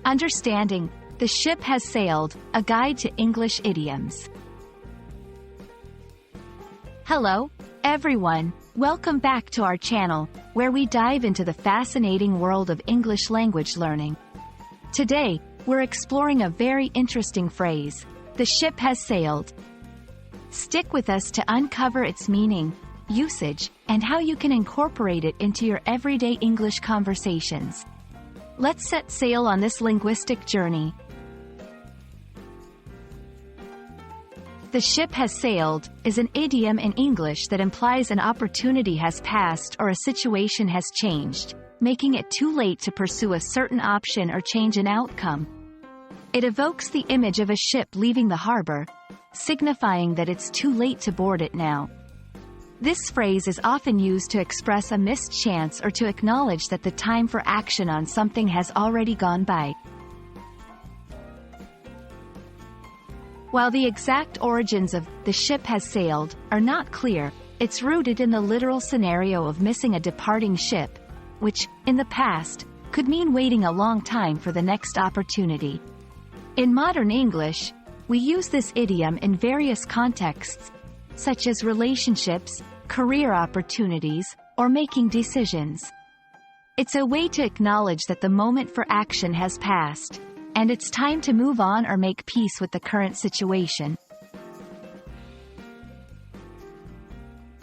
Understanding The Ship Has Sailed, a guide to English idioms. Hello, everyone. Welcome back to our channel, where we dive into the fascinating world of English language learning. Today, we're exploring a very interesting phrase, the ship has sailed. Stick with us to uncover its meaning, usage, and how you can incorporate it into your everyday English conversations. Let's set sail on this linguistic journey. The ship has sailed is an idiom in English that implies an opportunity has passed or a situation has changed, making it too late to pursue a certain option or change an outcome. It evokes the image of a ship leaving the harbor, signifying that it's too late to board it now. This phrase is often used to express a missed chance or to acknowledge that the time for action on something has already gone by. While the exact origins of "the ship has sailed" are not clear, it's rooted in the literal scenario of missing a departing ship, which, in the past, could mean waiting a long time for the next opportunity. In modern English, we use this idiom in various contexts, such as relationships, career opportunities, or making decisions. It's a way to acknowledge that the moment for action has passed, and it's time to move on or make peace with the current situation.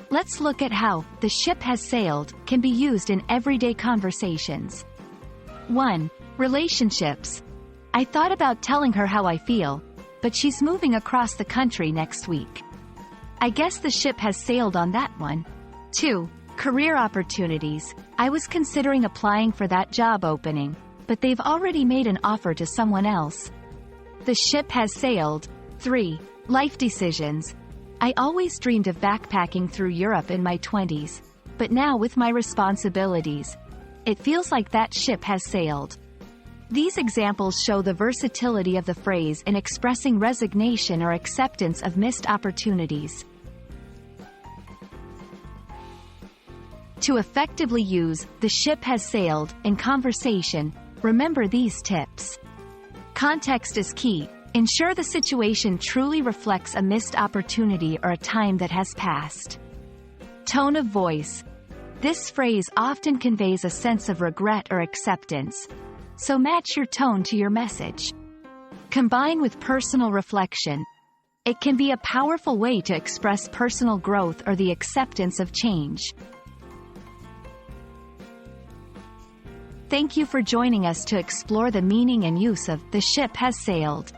Let's look at how "the ship has sailed" can be used in everyday conversations. 1. Relationships. I thought about telling her how I feel, but she's moving across the country next week. I guess the ship has sailed on that one. 2. Career opportunities. I was considering applying for that job opening, but they've already made an offer to someone else. The ship has sailed. 3. Life decisions. I always dreamed of backpacking through Europe in my 20s, but now with my responsibilities, it feels like that ship has sailed. These examples show the versatility of the phrase in expressing resignation or acceptance of missed opportunities. To effectively use "the ship has sailed" in conversation, remember these tips. Context is key. Ensure the situation truly reflects a missed opportunity or a time that has passed. Tone of voice. This phrase often conveys a sense of regret or acceptance, so match your tone to your message. Combine with personal reflection. It can be a powerful way to express personal growth or the acceptance of change. Thank you for joining us to explore the meaning and use of "the ship has sailed."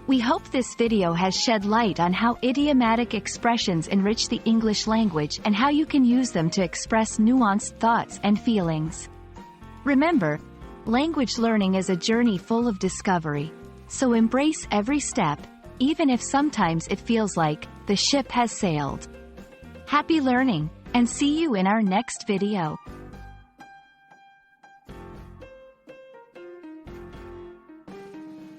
We hope this video has shed light on how idiomatic expressions enrich the English language and how you can use them to express nuanced thoughts and feelings. Remember, language learning is a journey full of discovery, so embrace every step, even if sometimes it feels like "the ship has sailed." Happy learning, and see you in our next video.